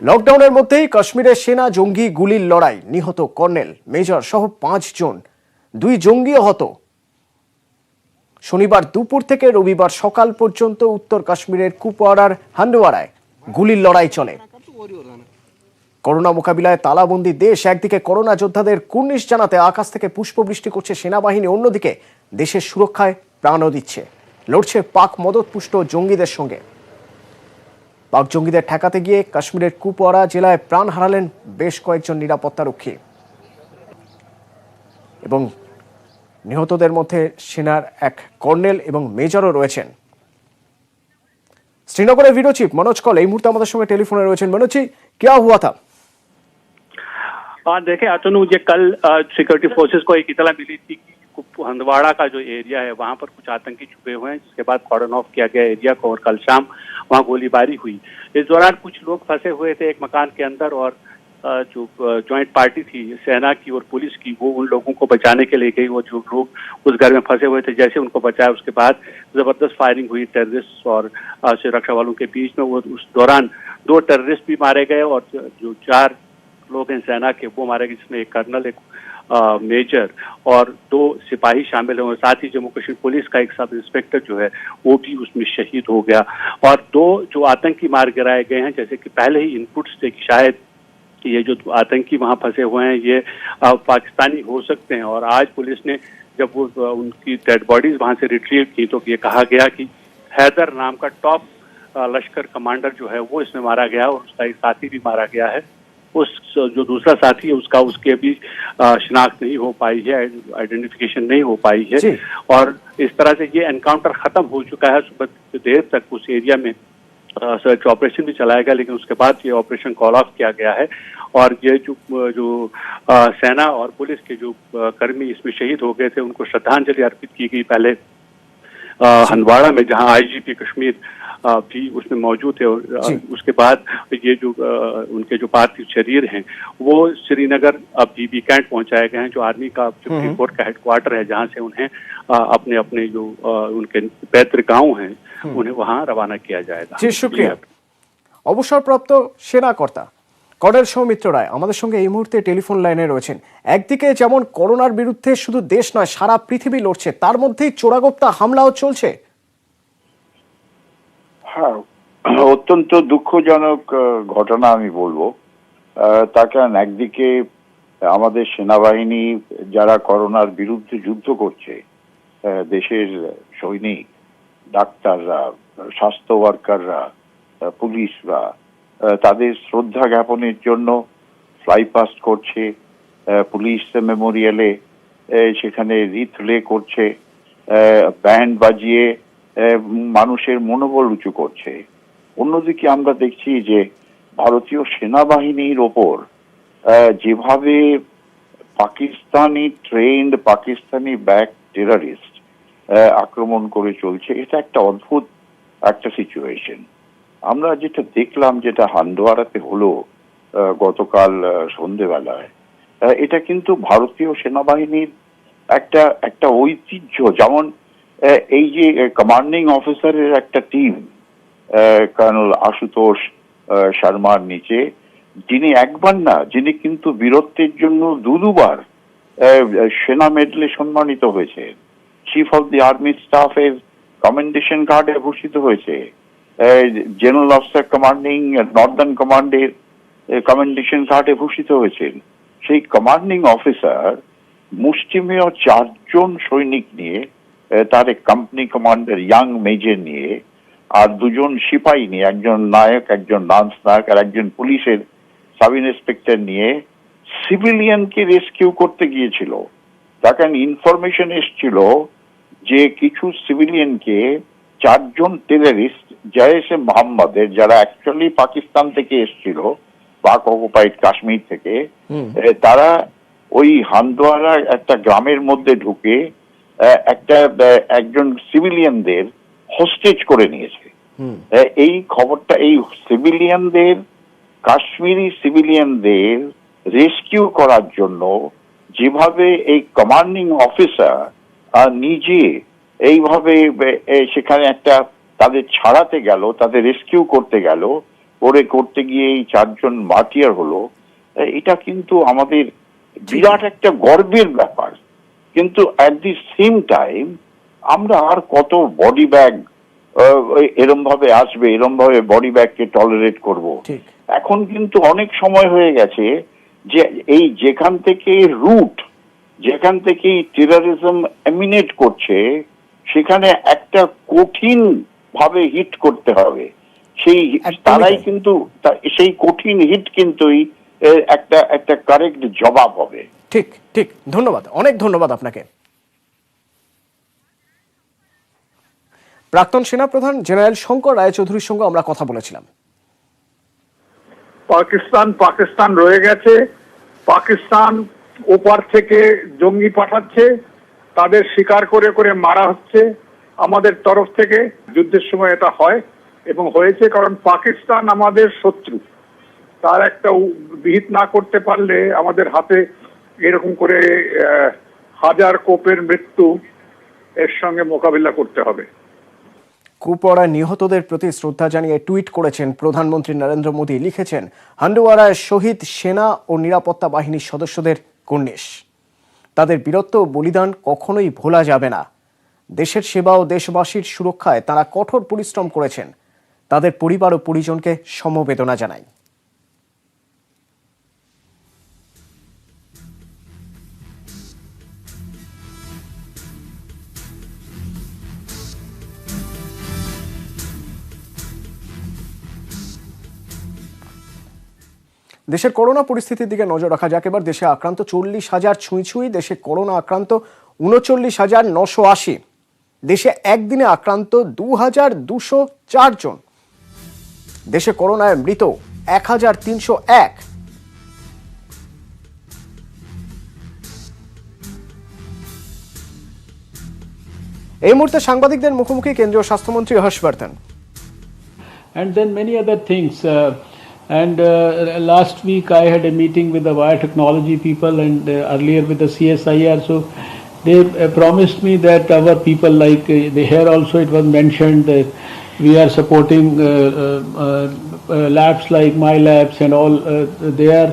লকডাউনের মধ্যেই কাশ্মীরে সেনা জঙ্গি গুলির লড়াই, নিহত কর্নেল মেজর সহ 5 জন, 2 জঙ্গি আহত। শনিবার দুপুর থেকে রবিবার সকাল পর্যন্ত উত্তর কাশ্মীরের কুপওয়ারার হান্ডওয়ারায় গুলির লড়াই চলে। করোনা মোকাবিলায় তালাবন্দি দেশ। একদিকে করোনা যোদ্ধাদের কুর্নিশ জানাতে আকাশ থেকে পুষ্পবৃষ্টি করছে সেনাবাহিনী, অন্যদিকে দেশের সুরক্ষায় প্রাণও দিচ্ছে, লড়ছে পাক মদতপুষ্ট জঙ্গিদের সঙ্গে। পাক জঙ্গিদের ঠেকাতে গিয়ে কাশ্মীরের কুপওয়ারা জেলায় প্রাণ হারালেন বেশ কয়েকজন নিরাপত্তারক্ষী এবং নিহতদের মধ্যে সেনার এক কর্নেল এবং মেজরও রয়েছেন। শ্রীনগরের ব্যুরো চিফ मनोज कौल এই মুহূর্তে আমাদের সঙ্গে টেলিফোনে রয়েছেন। मनोज जी, क्या हुआ था? देखें अतनु, मुझे कल सिक्योरिटी फोर्सेस को एक इतला मिली थी कि हंदवाड़ा का जो एरिया है वहां पर कुछ आतंकी छुपे हुए हैं, जिसके बाद कॉर्डन ऑफ किया गया एरिया को और कल शाम वहां गोलीबारी हुई। इस दौरान कुछ लोग फंसे हुए थे एक मकान के अंदर और जो ज्वाइंट पार्टी थी सेना की और पुलिस की, वो उन लोगों को बचाने के लिए गई। वो जो लोग उस घर में फंसे हुए थे, जैसे उनको बचाया उसके बाद जबरदस्त फायरिंग हुई टेररिस्ट और सुरक्षा वालों के बीच में। वो उस दौरान 2 टेररिस्ट भी मारे गए और जो 4 लोग हैं सेना के वो मारे गए, जिसमें एक कर्नल, एक मेजर और 2 सिपाही शामिल हैं। और साथ ही जम्मू कश्मीर पुलिस का एक सब इंस्पेक्टर जो है वो भी उसमें शहीद हो गया। और 2 जो आतंकी मार गिराए गए हैं, जैसे कि पहले ही इनपुट्स थे कि शायद ये जो आतंकी वहां फंसे हुए हैं ये पाकिस्तानी हो सकते हैं। और आज पुलिस ने जब वो उनकी डेड बॉडीज वहां से रिट्रीव की तो ये कहा गया कि हैदर नाम का टॉप लश्कर कमांडर जो है वो इसमें मारा गया और उसका एक साथी भी मारा गया है। उस जो दूसरा साथी है उसके भी शिनाख्त नहीं हो पाई है, आइडेंटिफिकेशन नहीं हो पाई है। और इस तरह से ये एनकाउंटर खत्म हो चुका है। सुबह देर तक उस एरिया में सर्च ऑपरेशन भी चलाया गया, लेकिन उसके बाद ये ऑपरेशन कॉल ऑफ किया गया है। और ये जो सेना और पुलिस के जो कर्मी इसमें शहीद हो गए थे उनको श्रद्धांजलि अर्पित की गई पहले हंदवाड़ा में, जहां आईजीपी कश्मीर भी उसमें मौजूद थे। और उसके बाद ये जो उनके जो पार्थिव शरीर हैं वो श्रीनगर अब जीबी कैंट पहुंचाए गए हैं, जो आर्मी का सुप्रीम कोर्ट का हेडक्वार्टर है, जहां से उन्हें अपने अपने जो उनके पैतृक गांव हैं उन्हें वहां रवाना किया जाएगा। जी शुक्रिया। অবসরপ্রাপ্ত সেনাকর্তা কর্নেল সৌমিত্র রায় আমাদের সঙ্গে এই মুহূর্তে টেলিফোন লাইনে রয়েছেন। একদিকে যেমন করোনার বিরুদ্ধে শুধু দেশ নয় সারা পৃথিবী লড়ছে, তার মধ্যেই চোরাগোপ্তা হামলাও চলছে। হ্যাঁ, অত্যন্ত দুঃখজনক ঘটনা আমি বলবো। তার কারণ একদিকে আমাদের সেনাবাহিনী যারা করোনার বিরুদ্ধে যুদ্ধ করছে, দেশের সৈনিক, ডাক্তাররা, স্বাস্থ্য ওয়ার্কাররা, পুলিশরা, তাদের শ্রদ্ধা জ্ঞাপনের জন্য ফ্লাইপাস্ট করছে, পুলিশ মেমোরিয়ালে সেখানে রিথ লে করছে, ব্যান্ড বাজিয়ে মানুষের মনোবল উঁচু করছে। অন্যদিকে আমরা দেখছি যে ভারতীয় সেনাবাহিনীর ওপর যেভাবে Pakistani trend, Pakistani back terrorist আক্রমণ করে চলছে, এটা একটা অদ্ভুত একটা সিচুয়েশন। আমরা যেটা দেখলাম, যেটা হান্ডওয়ারাতে হলো গতকাল সন্ধ্যেবেলায়, এটা কিন্তু ভারতীয় সেনাবাহিনীর একটা ঐতিহ্য। যেমন এই যে কমান্ডিং অফিসারের একটা টিম, কর্নেল আশুতোষ শর্মার নিচে, যিনি একবার না, যিনি কিন্তু বীরত্বের জন্য 2বার সেনা মেডেলে সম্মানিত হয়েছে, চিফ অফ দি আর্মি স্টাফের কমেন্ডেশন কার্ডে ভূষিত হয়েছে, জেনারেল অফিসার কমান্ডিং নর্দার্ন কমান্ডের কমেন্ডেশন কার্ডে ভূষিত হয়েছেন। সেই কমান্ডিং অফিসার মুষ্টিমেয় 4 জন সৈনিক নিয়ে, তার এক কোম্পানি কমান্ডার ইয়াং মেজর নিয়ে, আর 2 জন সিপাহী নিয়ে, একজন নায়ক, একজন লান্স নায়ক আর একজন পুলিশের সাব ইন্সপেক্টর নিয়ে সিভিলিয়ানকে রেস্কিউ করতে গিয়েছিল। তার কারণ ইনফরমেশন এসেছিল যে কিছু সিভিলিয়ানকে 4 জন টেররিস্ট জয়েশে মোহাম্মদের, যারা অ্যাকচুয়ালি পাকিস্তান থেকে এসেছিল, পাক অকুপাইড কাশ্মীর থেকে, তারা ওই হান্ডওয়ারা একটা গ্রামের মধ্যে ঢুকে একজন সিভিলিয়ানদের হোস্টেজ করে নিয়েছে। এই খবরটা, এই সিভিলিয়ানদের, কাশ্মীরি সিভিলিয়ানদের রেস্কিউ করার জন্য যেভাবে এই কমান্ডিং অফিসার নিজে এইভাবে সেখানে একটা তাদের ছাড়াতে গেল, তাদের রেস্কিউ করতে গেল, করতে গিয়ে এই 4 জন মার্টিয়ার হলো, এটা কিন্তু আমাদের বিরাট একটা গর্বের ব্যাপার। কিন্তু অ্যাট দি সেম টাইম আমরা আর কত বডি ব্যাগ এরম ভাবে আসবে, এরম ভাবে বডি ব্যাগকে টলারেট করব? এখন কিন্তু অনেক সময় হয়ে গেছে যে এই যেখান থেকে রুট, যেখান থেকে টেররিজম এমিনেট করছে, সেখানে একটা কঠিন ভাবে হিট করতে হবে। সেই তারাই কিন্তু সেই কঠিন হিট কিন্তু একটা কারেক্ট জবাব হবে। ঠিক ঠিক, ধন্যবাদ, অনেক ধন্যবাদ আপনাকে। প্রাক্তন সেনাপ্রধান জেনারেল শঙ্কর রায়চৌধুরীর সঙ্গে আমরা কথা বলেছিলাম। পাকিস্তান রয়ে গেছে, পাকিস্তান ওপার থেকে জঙ্গি পাঠাচ্ছে, তাদের শিকার করে করে মারা হচ্ছে আমাদের তরফ থেকে। যুদ্ধের সময় এটা হয় এবং হয়েছে, কারণ পাকিস্তান আমাদের শত্রু। তার একটা বিহিত না করতে পারলে আমাদের হাতে এরকম করে হাজার কোপের মৃত্যু এর সঙ্গে মোকাবিলা করতে হবে। কুপড়া নিহতদের প্রতি শ্রদ্ধা জানিয়ে টুইট করেছেন প্রধানমন্ত্রী নরেন্দ্র মোদী। লিখেছেন, হান্ডোয়ারায় শহীদ সেনা ও নিরাপত্তা বাহিনীর সদস্যদের কুর্নিশ। তাদের বীরত্ব ও বলিদান কখনোই ভোলা যাবে না। দেশের সেবা ও দেশবাসীর সুরক্ষায় তারা কঠোর পরিশ্রম করেছেন। তাদের পরিবার ও পরিজনকে সমবেদনা জানাই। দেশের করোনা পরিস্থিতির দিকে নজর রাখা যাক। এবার দেশে আক্রান্ত 40,000 ছুঁই। দেশে করোনা আক্রান্ত 39,980। দেশে একদিনে আক্রান্ত 2,204 জন। দেশে করোনায় মৃত 1,301। এই মুহূর্তে সাংবাদিকদের মুখোমুখি কেন্দ্রীয় স্বাস্থ্যমন্ত্রী Harshvardhan. And then many other things. Last week I had a meeting with the biotechnology people and earlier with the CSIR. So they promised me that our people, like here also it was mentioned that we are supporting labs like My Labs and all. They are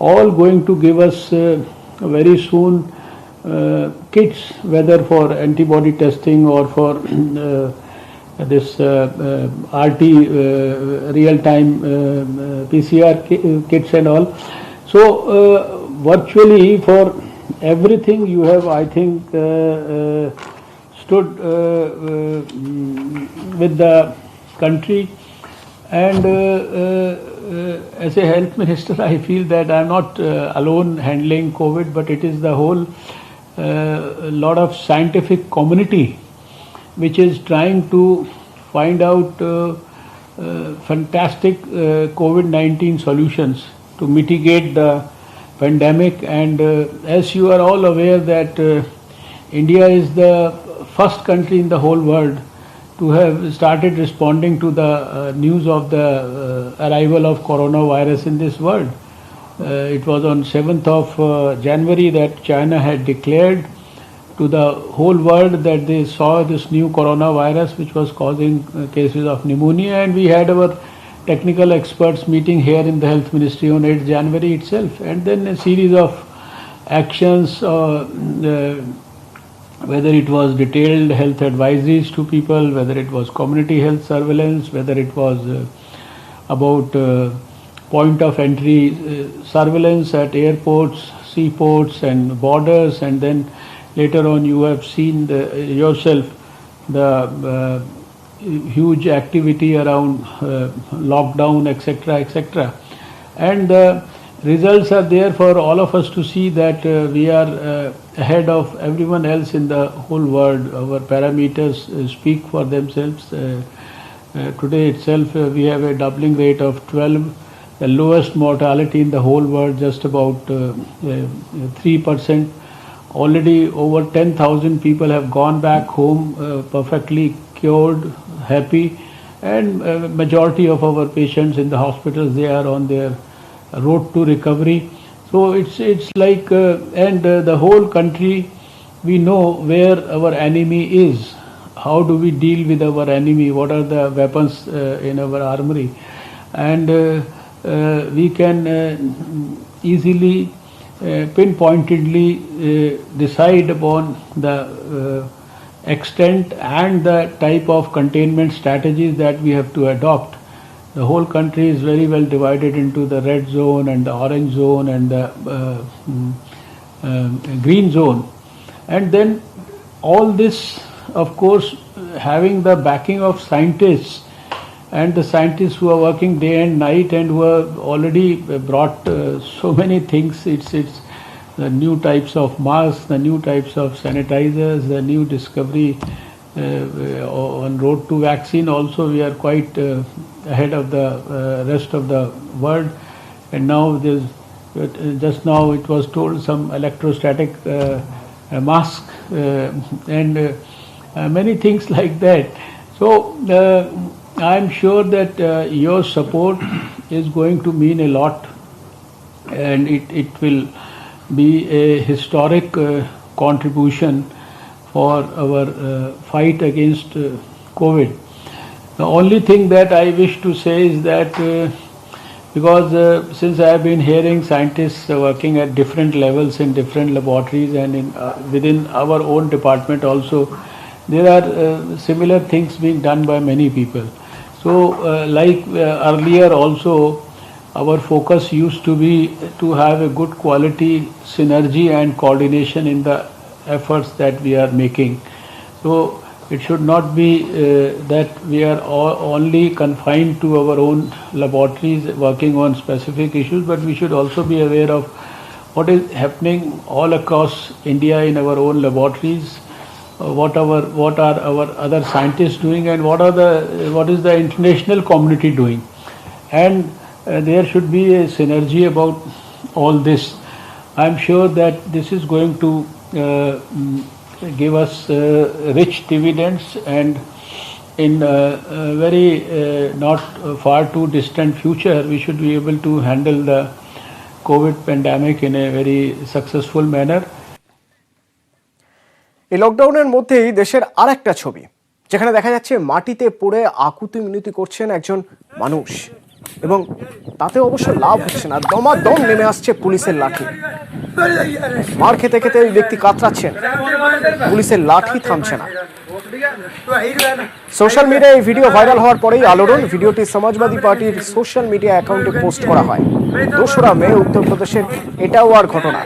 all going to give us very soon kits, whether for antibody testing or for this RT real-time PCR kits and all. So virtually for everything you have, I think, stood with the country. And as a health minister, I feel that I'm not alone handling COVID, but it is the whole lot of scientific community which is trying to find out fantastic COVID-19 solutions to mitigate the pandemic. And as you are all aware that India is the first country in the whole world to have started responding to the news of the arrival of coronavirus in this world. It was on 7th of January that China had declared to the whole world that they saw this new coronavirus which was causing cases of pneumonia, and we had our technical experts meeting here in the health ministry on 8th January itself. And then a series of actions, whether it was detailed health advisories to people, whether it was community health surveillance, whether it was about point of entry surveillance at airports, seaports and borders. And then later on you have seen yourself the huge activity around lockdown, etc., etc. And the results are there for all of us to see that we are ahead of everyone else in the whole world. Our parameters speak for themselves. Today itself we have a doubling rate of 12, the lowest mortality in the whole world, just about 3%. Already over 10,000 people have gone back home perfectly cured, happy, and majority of our patients in the hospitals, they are on their road to recovery. So it's like and the whole country, we know where our enemy is. How do we deal with our enemy? What are the weapons in our armory? and we can easily pinpointedly decide upon the extent and the type of containment strategies that we have to adopt. The whole country is very well divided into the red zone and the orange zone and the green zone. And then all this, of course, having the backing of scientists, and the scientists who are working day and night and who have already brought so many things. It's the new types of masks, the new types of sanitizers, the new discovery on road to vaccine. Also, we are quite ahead of the rest of the world. And now there's just now it was told some electrostatic mask and many things like that. So I'm sure that your support is going to mean a lot, and it will be a historic contribution for our fight against COVID. The only thing that I wish to say is that because since I have been hearing scientists working at different levels in different laboratories and in within our own department also, there are similar things being done by many people. So like earlier also, our focus used to be to have a good quality synergy and coordination in the efforts that we are making. So it should not be that we are only confined to our own laboratories working on specific issues, but we should also be aware of what is happening all across India in our own laboratories, what are our other scientists doing, and what is the international community doing. And there should be a synergy about all this. I am sure that this is going to give us rich dividends, and in a very not far too distant future, we should be able to handle the COVID pandemic in a very successful manner. এই লকডাউনের মধ্যেই দেশের আরেকটা ছবি, যেখানে দেখা যাচ্ছে মাটিতে পড়ে আকুতি মিনতি করছেন একজন মানুষ, এবং তাতে অবশ্য লাভ হচ্ছে না। দমাদম নেমে আসছে পুলিশের লাঠি। মার খেতে খেতে ওই ব্যক্তি কাতরাচ্ছেন, পুলিশের লাঠি থামছে না। সোশ্যাল মিডিয়ায় এই ভিডিও ভাইরাল হওয়ার পরেই আলোড়ন। ভিডিওটি সমাজবাদী পার্টির সোশ্যাল মিডিয়া অ্যাকাউন্টে পোস্ট করা হয়। 2রা মে উত্তরপ্রদেশের এটাওয়ার ঘটনা।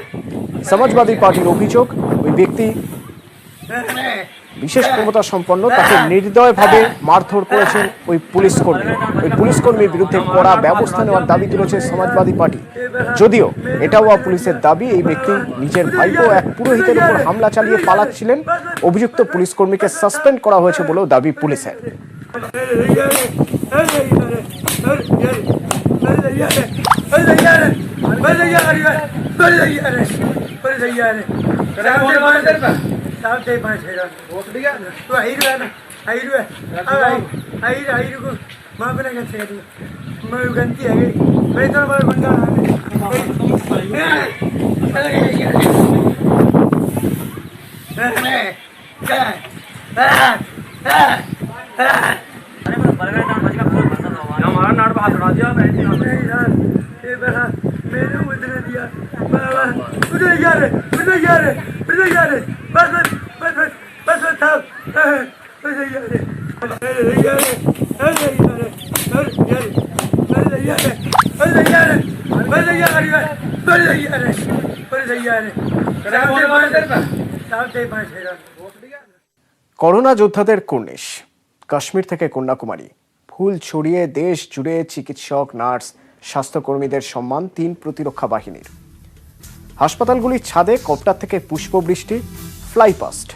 সমাজবাদী পার্টির অভিযোগ, ওই ব্যক্তি বিশেষ ক্ষমতা সম্পন্ন, তাকে নির্দয়ভাবে মারধর করেছেন ওই পুলিশকর্মীর বিরুদ্ধে কড়া ব্যবস্থা নেওয়ার দাবি তুলেছে সমাজবাদী পার্টি। যদিও এটাওয়া পুলিশের দাবি, এই ব্যক্তি নিজের ভাইপো এক পুরোহিতের উপর হামলা চালিয়ে পালাচ্ছিলেন। অভিযুক্ত পুলিশকর্মীকে সাসপেন্ড করা হয়েছে বলেও দাবি পুলিশের। করোনা যোদ্ধাদের কুর্নিশ। কাশ্মীর থেকে কন্যাকুমারী, ফুল ছড়িয়ে দেশ জুড়ে চিকিৎসক, নার্স, স্বাস্থ্যকর্মীদের সম্মান 3 প্রতিরক্ষা বাহিনীর। হাসপাতালগুলির ছাদে কপ্টার থেকে পুষ্পবৃষ্টি, ফ্লাইপাস্ট।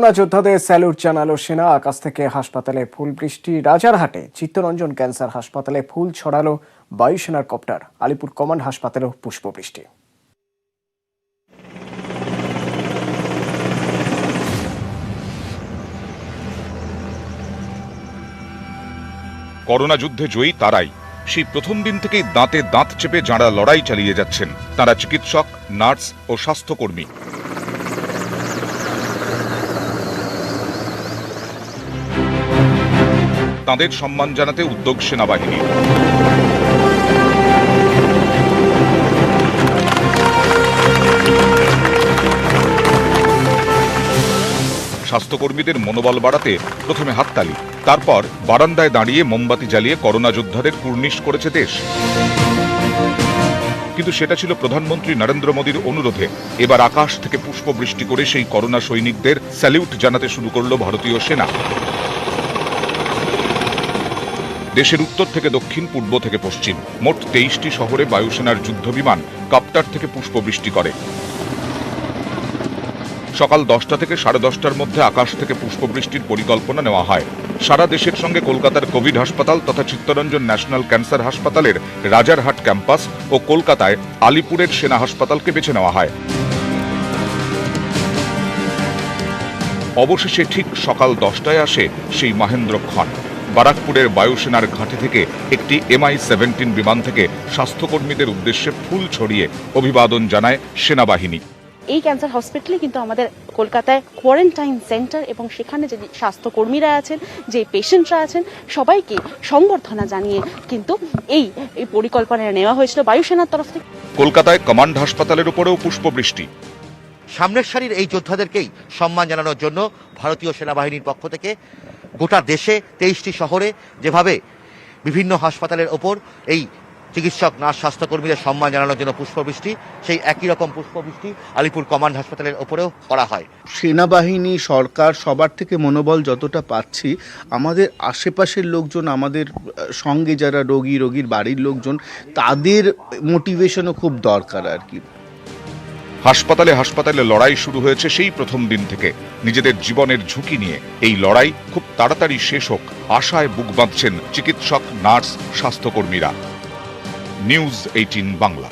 করোনা যোদ্ধাদের স্যালুট জানালো সেনা। আকাশ থেকে হাসপাতালে ফুল বৃষ্টি। রাজারহাটে চিত্তরঞ্জন ক্যান্সার হাসপাতালে ফুল ছড়ালো বায়ুসেনার কপ্টার। আলিপুর কমান্ড হাসপাতালেও পুষ্পবৃষ্টি। করোনা যুদ্ধে জয়ী তারাই। সেই প্রথম দিন থেকেই দাঁতে দাঁত চেপে যাঁরা লড়াই চালিয়ে যাচ্ছেন তারা চিকিৎসক, নার্স ও স্বাস্থ্যকর্মী। তাঁদের সম্মান জানাতে উদ্যোগ সেনাবাহিনীর। স্বাস্থ্যকর্মীদের মনোবল বাড়াতে প্রথমে হাততালি, তারপর বারান্দায় দাঁড়িয়ে মোমবাতি জ্বালিয়ে করোনা যোদ্ধাদের কুর্নিশ করেছে দেশ। কিন্তু সেটা ছিল প্রধানমন্ত্রী নরেন্দ্র মোদীর অনুরোধে। এবার আকাশ থেকে পুষ্পবৃষ্টি করে সেই করোনা সৈনিকদের স্যালিউট জানাতে শুরু করল ভারতীয় সেনা। দেশের উত্তর থেকে দক্ষিণ, পূর্ব থেকে পশ্চিম মোট 23টি শহরে বায়ুসেনার যুদ্ধবিমান কপ্টার থেকে পুষ্পবৃষ্টি করে। সকাল 10টা থেকে 10:30টার মধ্যে আকাশ থেকে পুষ্পবৃষ্টির পরিকল্পনা নেওয়া হয়। সারা দেশের সঙ্গে কলকাতার কোভিড হাসপাতাল তথা চিত্তরঞ্জন ন্যাশনাল ক্যান্সার হাসপাতালের রাজারহাট ক্যাম্পাস ও কলকাতায় আলিপুরের সেনা হাসপাতালকে বেছে নেওয়া হয়। অবশেষে ঠিক সকাল 10টায় আসে সেই মহেন্দ্রক্ষণ। বারাকপুরের বায়ুসেনার ঘাঁটি থেকে একটি MI-17 বিমান থেকে স্বাস্থ্যকর্মীদের উদ্দেশ্যে ফুল ছড়িয়ে অভিবাদন জানায় সেনাবাহিনী। এই ক্যান্সার হসপিটালে কিন্তু আমাদের কলকাতায় কোয়ারেন্টাইন সেন্টার এবং সেখানে যে স্বাস্থ্যকর্মীরা আছেন, যে পেশেন্টরা আছেন, সবাইকে সংবর্ধনা জানিয়ে কিন্তু এই পরিকল্পনা নেওয়া হয়েছিল বায়ুসেনার তরফ থেকে। কলকাতায় কমান্ড হাসপাতালের উপরেও পুষ্পবৃষ্টি। সামনের সারির এই যোদ্ধাদেরকেই সম্মান জানানোর জন্য ভারতীয় সেনাবাহিনীর পক্ষ থেকে গোটা দেশে 23টি শহরে যেভাবে বিভিন্ন হাসপাতালের ওপর এই চিকিৎসক, নার্স, স্বাস্থ্যকর্মীদের সম্মান জানানোর জন্য পুষ্পবৃষ্টি, সেই একই রকম পুষ্পবৃষ্টি আলিপুর কমান্ড হাসপাতালের ওপরেও করা হয়। সেনাবাহিনী, সরকার সবার থেকে মনোবল যতটা পাচ্ছি, আমাদের আশেপাশের লোকজন, আমাদের সঙ্গে যারা রোগীর বাড়ির লোকজন, তাদের মোটিভেশনও খুব দরকার আর কি। হাসপাতালে হাসপাতালে লড়াই শুরু হয়েছে সেই প্রথম দিন থেকে। নিজেদের জীবনের ঝুঁকি নিয়ে এই লড়াই খুব তাড়াতাড়ি শেষ হোক আশায় বুক বাঁধছেন চিকিৎসক, নার্স, স্বাস্থ্যকর্মীরা। নিউজ 18 বাংলা।